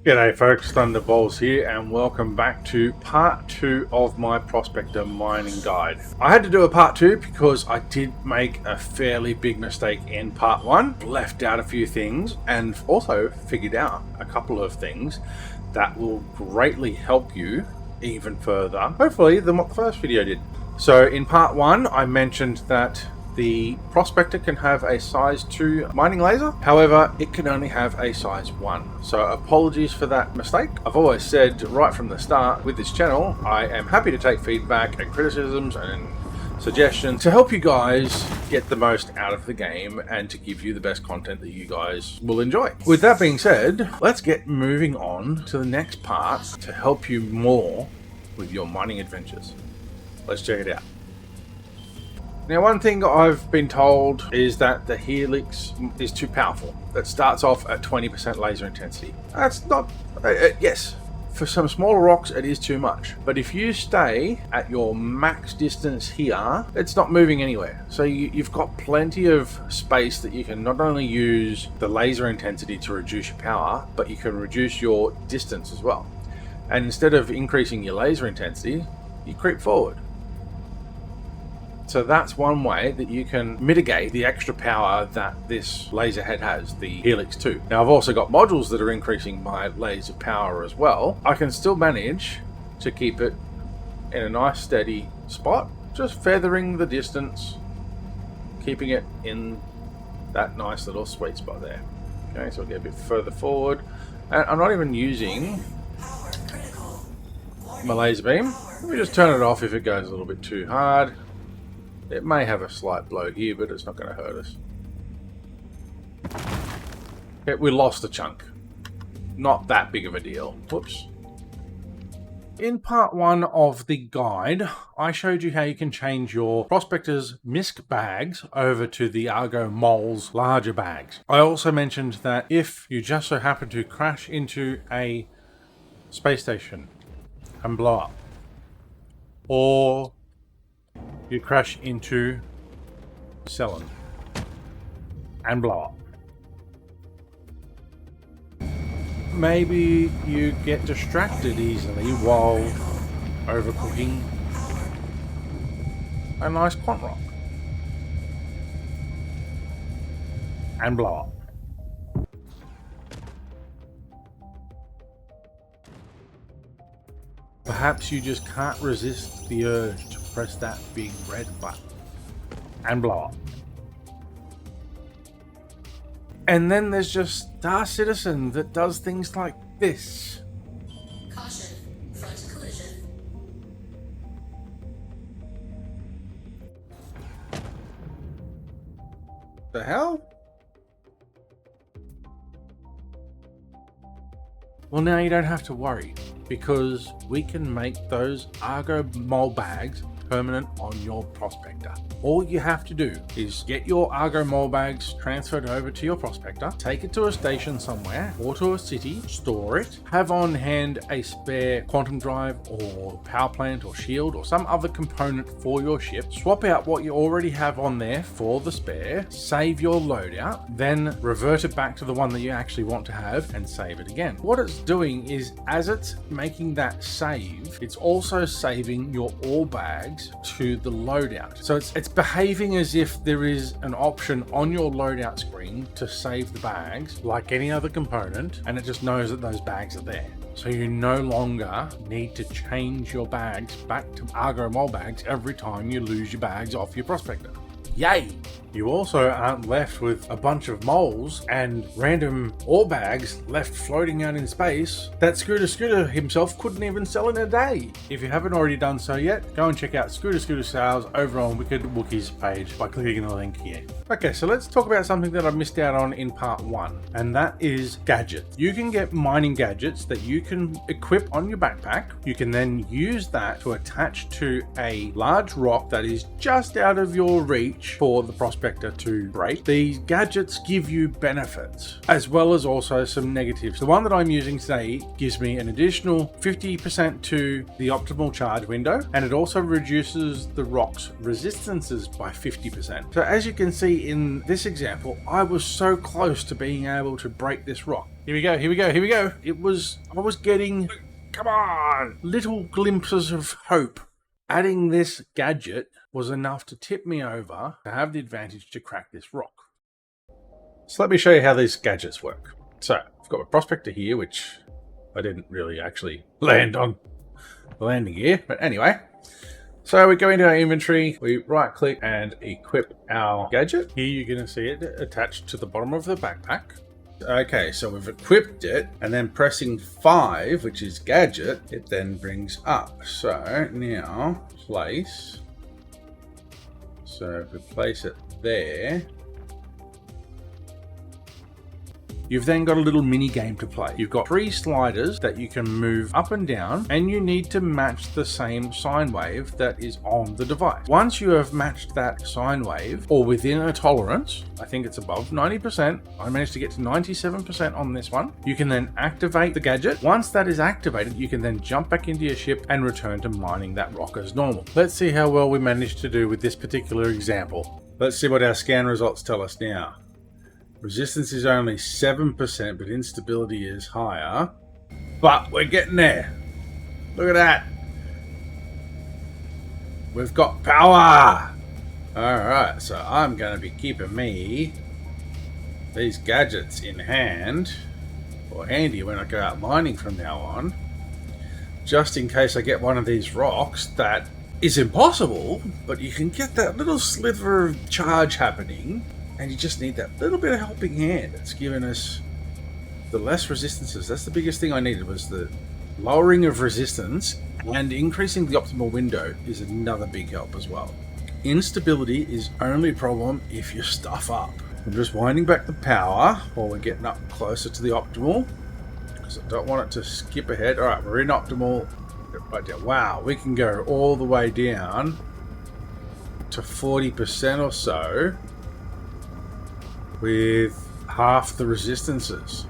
G'day folks, Thunderballs here and welcome back to part 2 of my Prospector mining guide. I had to do a part 2 because I did make a fairly big mistake in part 1, left out a few things and also figured out a couple of things that will greatly help you even further, hopefully, than what the first video did. So in part 1 I mentioned that the Prospector can have a size 2 mining laser, however it can only have a size 1. So apologies for that mistake. I've always said right from the start with this channel, I am happy to take feedback and criticisms and suggestions to help you guys get the most out of the game and to give you the best content that you guys will enjoy. With that being said, let's get moving on to the next part to help you more with your mining adventures. Let's check it out. Now, one thing I've been told is that the Helix is too powerful. It starts off at 20% laser intensity. That's not... yes, for some smaller rocks it is too much. But if you stay at your max distance here, it's not moving anywhere. So you've got plenty of space that you can not only use the laser intensity to reduce your power, but you can reduce your distance as well. And instead of increasing your laser intensity, you creep forward. So that's one way that you can mitigate the extra power that this laser head has, the Helix 2. Now I've also got modules that are increasing my laser power as well. I can still manage to keep it in a nice steady spot, just feathering the distance, keeping it in that nice little sweet spot there. Okay, so I'll get a bit further forward. And I'm not even using my laser beam. Let me just turn it off if it goes a little bit too hard. It may have a slight blow here, but it's not going to hurt us. Okay, we lost a chunk. Not that big of a deal. Whoops. In part 1 of the guide, I showed you how you can change your Prospector's MISC bags over to the Argo Mole's larger bags. I also mentioned that if you just so happen to crash into a space station and blow up, or you crash into Cellin and blow up, maybe you get distracted easily while overcooking a nice quant rock and blow up. Perhaps you just can't resist the urge to press that big red button and blow up. And then there's just Star Citizen that does things like this. Caution, front collision. The hell? Well, now you don't have to worry, because we can make those Argo Mole bags permanent on your Prospector. All you have to do is get your Argo Mole bags transferred over to your Prospector, take it to a station somewhere or to a city, store it, have on hand a spare quantum drive or power plant or shield or some other component for your ship, swap out what you already have on there for the spare, save your loadout, then revert it back to the one that you actually want to have and save it again. What it's doing is, as it's making that save, it's also saving your ore bags to the loadout. So it's behaving as if there is an option on your loadout screen to save the bags like any other component, and it just knows that those bags are there. So you no longer need to change your bags back to Argo Mole bags every time you lose your bags off your Prospector. Yay! You also aren't left with a bunch of moles and random ore bags left floating out in space that Scooter himself couldn't even sell in a day. If you haven't already done so yet, go and check out Scooter Sales over on Wicked Wookiees page by clicking the link here. Okay, so let's talk about something that I missed out on in part 1, and that is gadgets. You can get mining gadgets that you can equip on your backpack. You can then use that to attach to a large rock that is just out of your reach much for the prospector to break. These gadgets give you benefits as well as also some negatives. The one that I'm using today gives me an additional 50% to the optimal charge window, and it also reduces the rock's resistances by 50%. So as you can see in this example, I was so close to being able to break this rock. Here we go, here we go, here we go. I was getting, come on, little glimpses of hope. Adding this gadget was enough to tip me over to have the advantage to crack this rock. So let me show you how these gadgets work. So I've got my prospector here, which I didn't really actually land on the landing gear, but anyway. So we go into our inventory, we right click and equip our gadget. Here you're going to see it attached to the bottom of the backpack. Okay, so we've equipped it, and then pressing 5, which is gadget, it then brings up. So now place. So if we place it there, you've then got a little mini game to play. You've got 3 sliders that you can move up and down, and you need to match the same sine wave that is on the device. Once you have matched that sine wave, or within a tolerance, I think it's above 90%, I managed to get to 97% on this one, you can then activate the gadget. Once that is activated, you can then jump back into your ship and return to mining that rock as normal. Let's see how well we managed to do with this particular example. Let's see what our scan results tell us now. Resistance is only 7%, but instability is higher. But we're getting there. Look at that. We've got power. Alright, so I'm going to be keeping these gadgets in hand, or handy when I go out mining from now on, just in case I get one of these rocks that is impossible, but you can get that little sliver of charge happening. And you just need that little bit of helping hand. It's given us the less resistances. That's the biggest thing I needed, was the lowering of resistance, and increasing the optimal window is another big help as well. Instability is only a problem if you stuff up. I'm just winding back the power while we're getting up closer to the optimal, because I don't want it to skip ahead. All right, we're in optimal. Right down. Wow, we can go all the way down to 40% or so with half the resistances,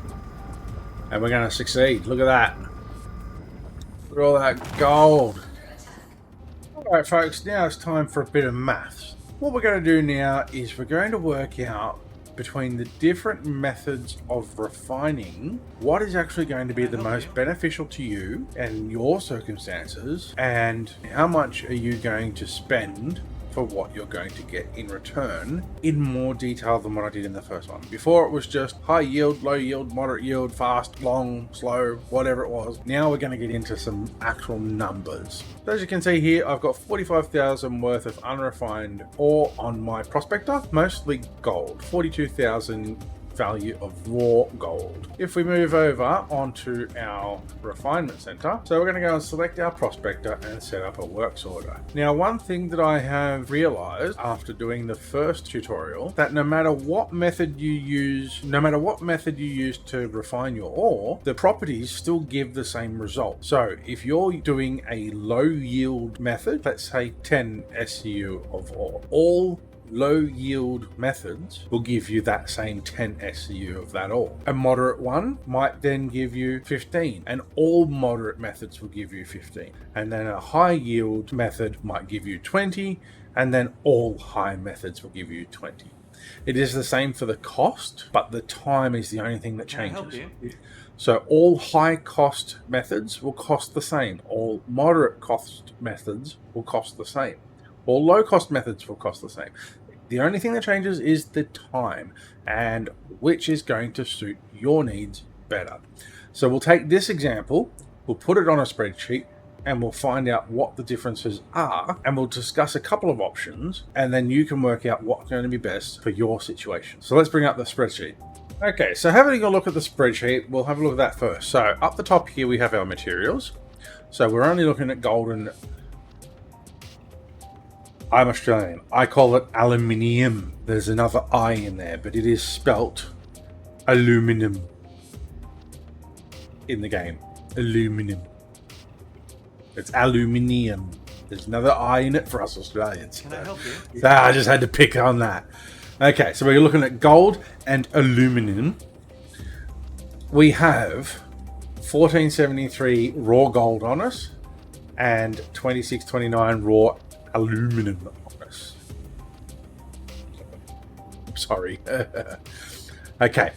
and we're going to succeed. Look at that. Look at all that gold. Alright folks, now it's time for a bit of maths. What we're going to do now is we're going to work out between the different methods of refining what is actually going to be the most beneficial to you and your circumstances, and how much are you going to spend for what you're going to get in return, in more detail than what I did in the first one. Before it was just high yield, low yield, moderate yield, fast, long, slow, whatever it was. Now we're going to get into some actual numbers. So as you can see here, I've got 45,000 worth of unrefined ore on my prospector, mostly gold, 42,000 value of raw gold. If we move over onto our refinement center, so we're going to go and select our prospector and set up a works order. Now, one thing that I have realized after doing the first tutorial, that no matter what method you use to refine your ore, the properties still give the same result. So if you're doing a low yield method, let's say 10 SCU of ore, all low yield methods will give you that same 10 SCU of that ore. A moderate one might then give you 15, and all moderate methods will give you 15. And then a high yield method might give you 20, and then all high methods will give you 20. It is the same for the cost, but the time is the only thing that changes. So all high cost methods will cost the same. All moderate cost methods will cost the same. All low cost methods will cost the same. The only thing that changes is the time, and which is going to suit your needs better. So we'll take this example, we'll put it on a spreadsheet, and we'll find out what the differences are, and we'll discuss a couple of options, and then you can work out what's going to be best for your situation. So let's bring up the spreadsheet. Okay, so having a look at the spreadsheet, we'll have a look at that first. So up the top here we have our materials. So we're only looking at gold and I'm Australian. I call it aluminium. There's another I in there, but it is spelt aluminum in the game. Aluminum. It's aluminium. There's another I in it for us Australians. Can I help you? So I just had to pick on that. Okay, so we're looking at gold and aluminum. We have 1473 raw gold on us and 2629 raw aluminum on us. Sorry. Okay,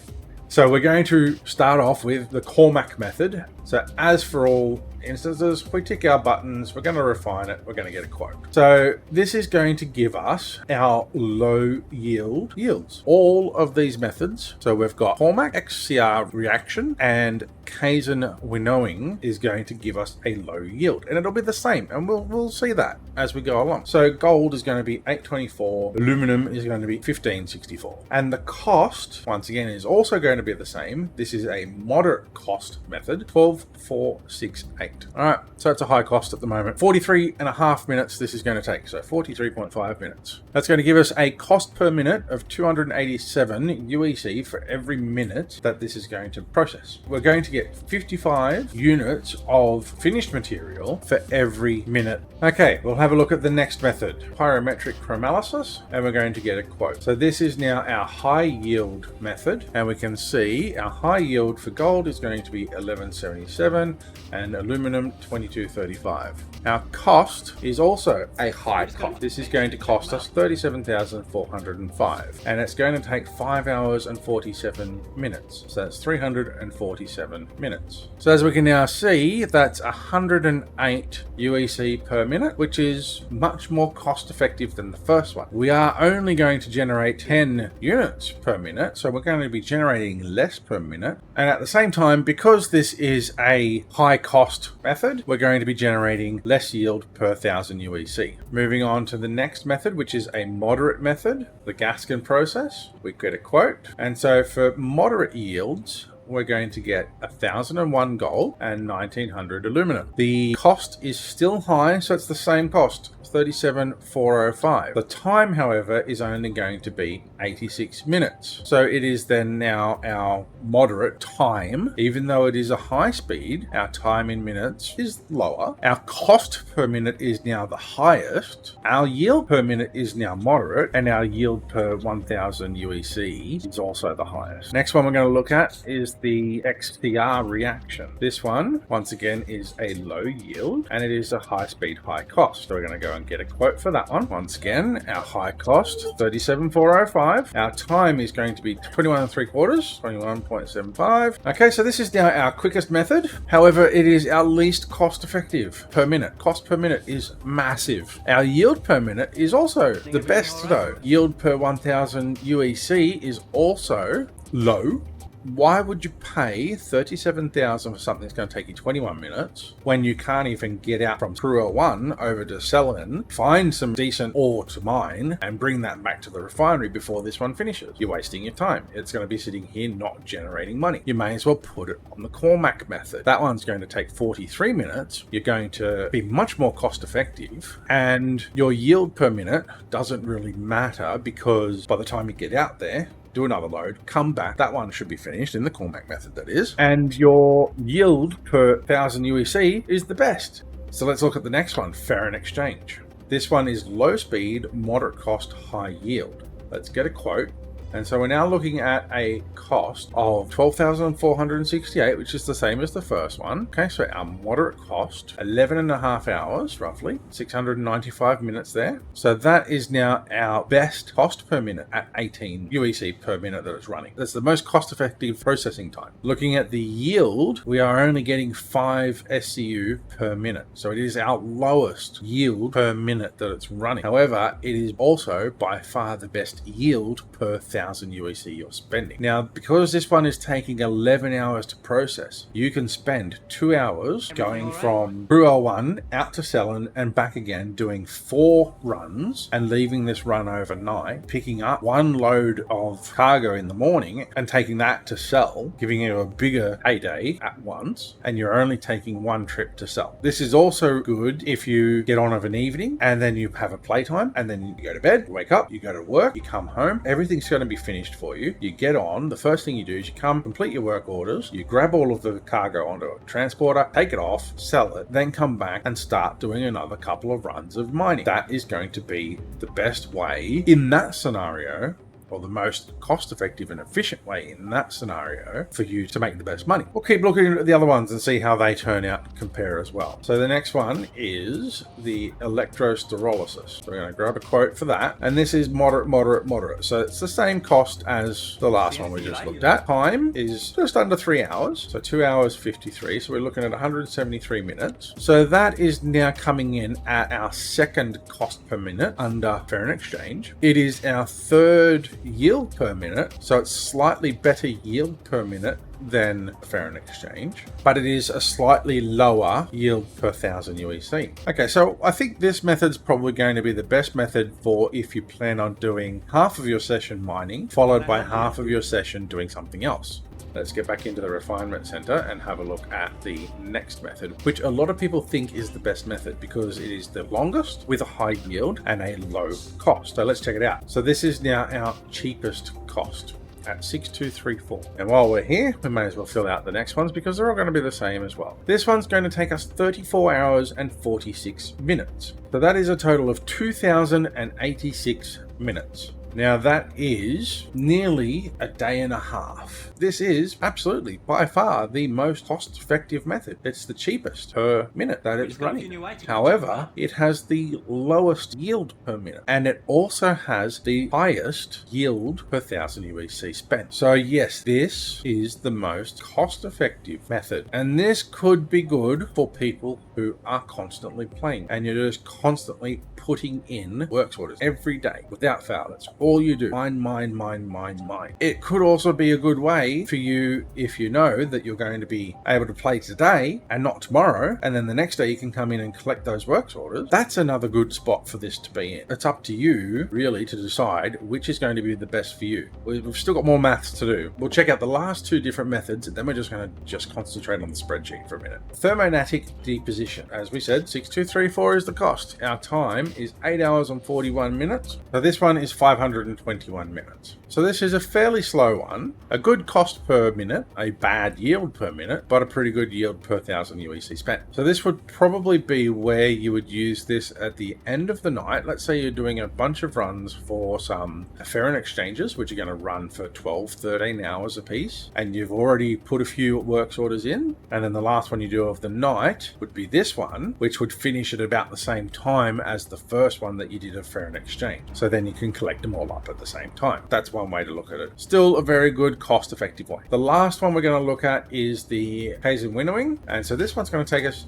so we're going to start off with the Cormac method. So as for all instances, we tick our buttons, we're going to refine it, we're going to get a quote. So this is going to give us our low yield yields. All of these methods, so we've got Cormac, XCR reaction, and Kaizen winnowing is going to give us a low yield, and it'll be the same, and we'll see that as we go along. So gold is going to be 824, aluminum is going to be 1564, and the cost once again is also going to be the same. This is a moderate cost method, 12468. All right, so it's a high cost at the moment. 43.5 minutes this is going to take, so 43.5 minutes. That's going to give us a cost per minute of 287 UEC for every minute that this is going to process. We're going to get 55 units of finished material for every minute. Okay, we'll have a look at the next method, pyrometric chromalysis, and we're going to get a quote. So this is now our high yield method, and we can see our high yield for gold is going to be 1177 and aluminum 2235. Our cost is also a high cost. This is going to cost us 37,405, and it's going to take 5 hours and 47 minutes. So that's 347 minutes. So as we can now see, that's 108 UEC per minute, which is much more cost effective than the first one. We are only going to generate 10 units per minute, so we're going to be generating less per minute. And at the same time, because this is a high cost method, we're going to be generating less yield per 1000 UEC. Moving on to the next method, which is a moderate method, the Gaskin process. We get a quote. And so for moderate yields, we're going to get 1001 gold and 1900 aluminum. The cost is still high, so it's the same cost, 37,405. The time, however, is only going to be 86 minutes. So it is then now our moderate time. Even though it is a high speed, our time in minutes is lower. Our cost per minute is now the highest. Our yield per minute is now moderate, and our yield per 1000 UEC is also the highest. Next one we're going to look at is the XCR reaction. This one, once again, is a low yield, and it is a high speed, high cost. So we're going to go and get a quote for that one. Once again, our high cost, 37,405. Our time is going to be 21 3/4, 21.75. Okay, so this is now our quickest method. However, it is our least cost effective per minute. Cost per minute is massive. Our yield per minute is also the best though. Yield per 1000 UEC is also low. Why would you pay 37,000 for something that's going to take you 21 minutes when you can't even get out from Krua 1 over to Selin, find some decent ore to mine, and bring that back to the refinery before this one finishes? You're wasting your time. It's going to be sitting here not generating money. You may as well put it on the Cormac method. That one's going to take 43 minutes. You're going to be much more cost effective, and your yield per minute doesn't really matter because by the time you get out there, do another load, come back, that one should be finished in the Cormac method, that is, and your yield per 1000 UEC is the best. So let's look at the next one, Ferrin Exchange. This one is low speed, moderate cost, high yield. Let's get a quote. And so we're now looking at a cost of 12,468, which is the same as the first one. Okay, so our moderate cost, 11.5 hours, roughly, 695 minutes there. So that is now our best cost per minute at 18 UEC per minute that it's running. That's the most cost-effective processing time. Looking at the yield, we are only getting 5 SCU per minute. So it is our lowest yield per minute that it's running. However, it is also by far the best yield per 1000 UEC you're spending. Now, because this one is taking 11 hours to process, you can spend 2 hours going from Krua 1 out to Selin and back again, doing 4 runs and leaving this run overnight, picking up 1 load of cargo in the morning and taking that to sell, giving you a bigger payday at once, and you're only taking 1 trip to sell. This is also good if you get on of an evening and then you have a playtime and then you go to bed, you wake up, you go to work, you come home, everything's going to be finished for you. You get on. The first thing you do is you come, complete your work orders, you grab all of the cargo onto a transporter, take it off, sell it, then come back and start doing another couple of runs of mining. That is going to be the best way in that scenario, or the most cost-effective and efficient way in that scenario for you to make the best money. We'll keep looking at the other ones and see how they turn out and compare as well. So the next one is the electrosterolysis. So we're going to grab a quote for that. And this is moderate, moderate, moderate. So it's the same cost as the last one we just looked at. Time is just under 3 hours. So 2 hours 53. So we're looking at 173 minutes. So that is now coming in at our second cost per minute under Fair and Exchange. It is our third yield per minute, so it's slightly better yield per minute than Fair and Exchange, but it is a slightly lower yield per 1,000 UEC. Okay, so I think this method's probably going to be the best method for if you plan on doing half of your session mining, followed by half of your session doing something else. Let's get back into the refinement center and have a look at the next method, which a lot of people think is the best method because it is the longest with a high yield and a low cost. So let's check it out. So this is now our cheapest cost at 6234. And while we're here, we may as well fill out the next ones because they're all going to be the same as well. This one's going to take us 34 hours and 46 minutes. So that is a total of 2,086 minutes. Now that is nearly a day and a half. This is absolutely by far the most cost-effective method. It's the cheapest per minute that it's running. However, it has the lowest yield per minute, and it also has the highest yield per 1,000 UEC spent. So yes, this is the most cost-effective method, and this could be good for people who are constantly playing, and you're just constantly putting in works orders every day without fail. That's all you do. Mine, mine, mine, mine, mine. It could also be a good way for you if you know that you're going to be able to play today and not tomorrow, and then the next day you can come in and collect those works orders. That's another good spot for this to be in. It's up to you really to decide which is going to be the best for you. We've still got more maths to do. We'll check out the last two different methods, and then we're just going to concentrate on the spreadsheet for a minute. Thermonatic deposition. As we said, 6234 is the cost. Our time is 8 hours and 41 minutes. So this one is 521 minutes. So this is a fairly slow one. A good cost per minute, a bad yield per minute, but a pretty good yield per 1,000 UEC spent. So this would probably be where you would use this at the end of the night. Let's say you're doing a bunch of runs for some Fair and Exchanges, which are going to run for 12, 13 hours a piece, and you've already put a few works orders in, and then the last one you do of the night would be this one, which would finish at about the same time as the first one that you did of Fair and Exchange. So then you can collect them all up at the same time. That's one way to look at it. Still a very good cost-effective way. The last one we're going to look at is the Kaizen winnowing, and so this one's going to take us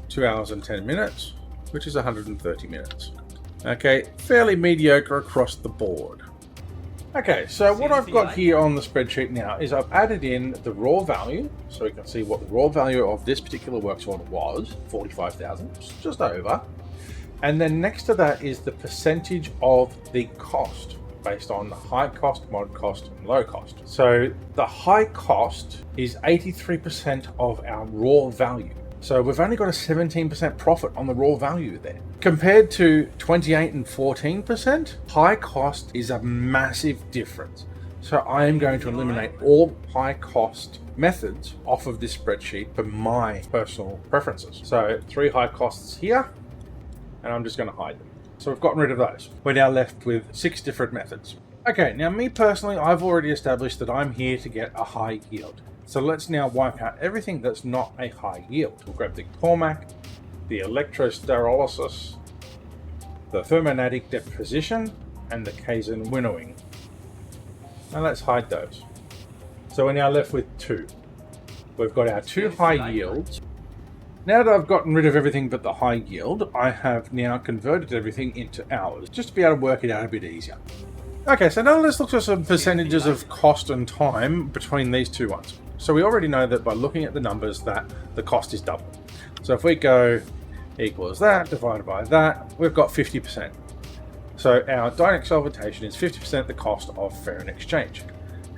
2 hours and 10 minutes, which is 130 minutes. Okay, fairly mediocre across the board. Okay, so what I've got here on the spreadsheet now is I've added in the raw value, so we can see what the raw value of this particular works order was, 45,000, just over. And then next to that is the percentage of the cost based on the high cost, mod cost, and low cost. So the high cost is 83% of our raw value. So we've only got a 17% profit on the raw value there. Compared to 28 and 14%, high cost is a massive difference. So I am going to eliminate all high cost methods off of this spreadsheet for my personal preferences. So 3 high costs here, and I'm just going to hide them. So we've gotten rid of those. We're now left with 6 different methods. Okay, now me personally, I've already established that I'm here to get a high yield. So let's now wipe out everything that's not a high yield. We'll grab the Cormac, the electrosterolysis, the thermonatic deposition, and the Kaizen winnowing. Now let's hide those. So we're now left with 2. We've got our 2 high yields. Now that I've gotten rid of everything but the high yield, I have now converted everything into hours, just to be able to work it out a bit easier. Okay, so now let's look at some percentages of cost and time between these two ones. So we already know that by looking at the numbers that the cost is double. So if we go equals that divided by that, we've got 50%. So our Dynex solventation is 50% the cost of Fair and Exchange.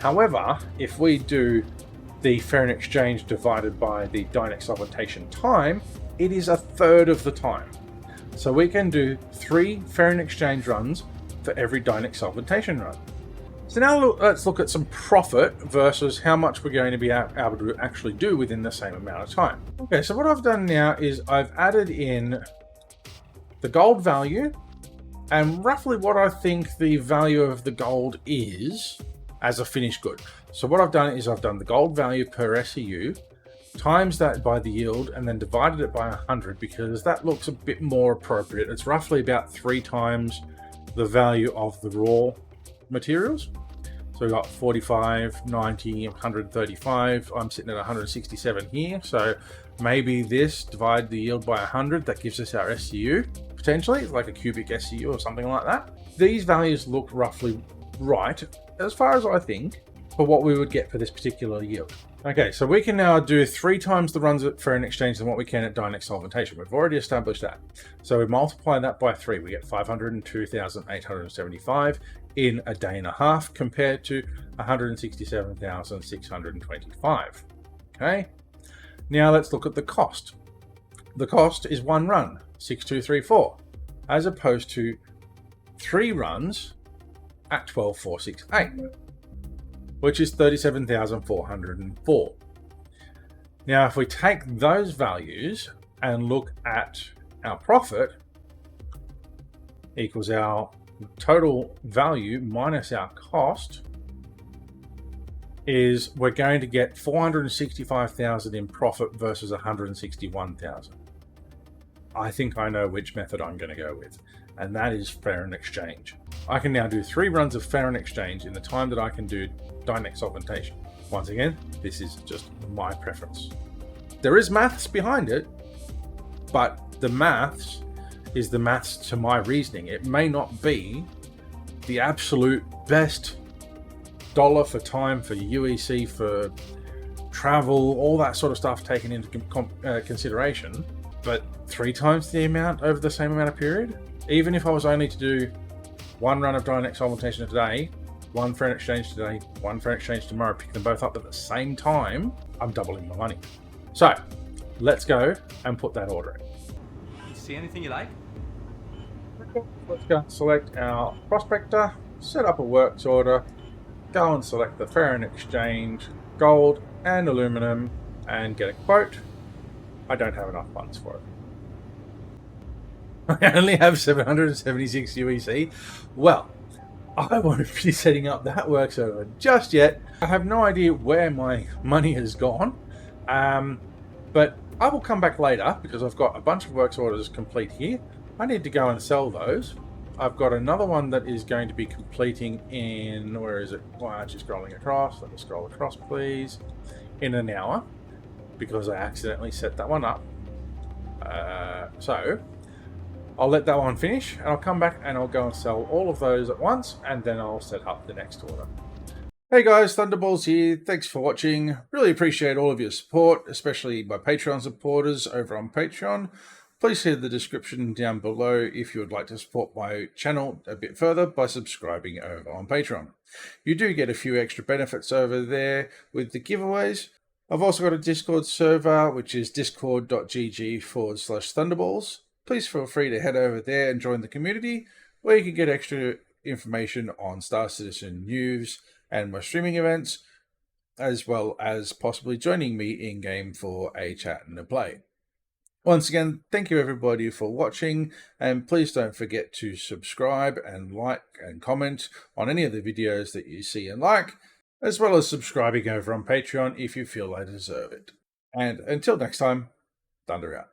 However, if we do the Fair and Exchange divided by the Dynex solventation time, it is a third of the time. So we can do 3 Fair and Exchange runs for every Dynex solventation run. So now let's look at some profit versus how much we're going to be able to actually do within the same amount of time. Okay, so what I've done now is I've added in the gold value and roughly what I think the value of the gold is as a finished good. So what I've done is I've done the gold value per SEU, times that by the yield, and then divided it by 100 because that looks a bit more appropriate. It's roughly about 3 times the value of the raw materials. So we've got 45, 90, 135. I'm sitting at 167 here. So maybe this, divide the yield by 100, that gives us our SEU, potentially, like a cubic SEU or something like that. These values look roughly right, as far as I think, for what we would get for this particular yield. Okay, so we can now do 3 times the runs at Ferron Exchange than what we can at Dynex Solventation. We've already established that. So we multiply that by 3, we get 502,875 in a day and a half compared to 167,625. Okay, now let's look at the cost. The cost is 1 run, 6234, as opposed to 3 runs at 12468. Which is 37,404. Now, if we take those values and look at our profit, equals our total value minus our cost, is we're going to get 465,000 in profit versus 161,000. I think I know which method I'm going to go with, and that is Ferron Exchange. I can now do 3 runs of Ferron Exchange in the time that I can do Dynex Solventation. Once again, this is just my preference. There is maths behind it, but the maths is the maths to my reasoning. It may not be the absolute best dollar for time, for UEC, for travel, all that sort of stuff taken into consideration, but 3 times the amount over the same amount of period, even if I was only to do 1 run of Dynex Solventation today, 1 Ferron Exchange today, 1 Ferron Exchange tomorrow, pick them both up at the same time, I'm doubling my money. So let's go and put that order in. See anything you like? Let's go and select our prospector, set up a works order, go and select the Ferron Exchange, gold and aluminum, and get a quote. I don't have enough funds for it. I only have 776 UEC. Well, I won't be setting up that works order just yet. I have no idea where my money has gone, but I will come back later because I've got a bunch of works orders complete here. I need to go and sell those. I've got another one that is going to be completing in, where is it? Why aren't you scrolling across? Let me scroll across, please. In an hour, because I accidentally set that one up. So I'll let that one finish and I'll come back and I'll go and sell all of those at once, and then I'll set up the next order. Hey guys, Thunderballs here. Thanks for watching. Really appreciate all of your support, especially my Patreon supporters over on Patreon. Please see the description down below if you would like to support my channel a bit further by subscribing over on Patreon. You do get a few extra benefits over there with the giveaways. I've also got a Discord server, which is discord.gg/Thunderballs. Please feel free to head over there and join the community, where you can get extra information on Star Citizen news and my streaming events, as well as possibly joining me in-game for a chat and a play. Once again, thank you everybody for watching, and please don't forget to subscribe and like and comment on any of the videos that you see and like, as well as subscribing over on Patreon if you feel I deserve it. And until next time, Thunder out.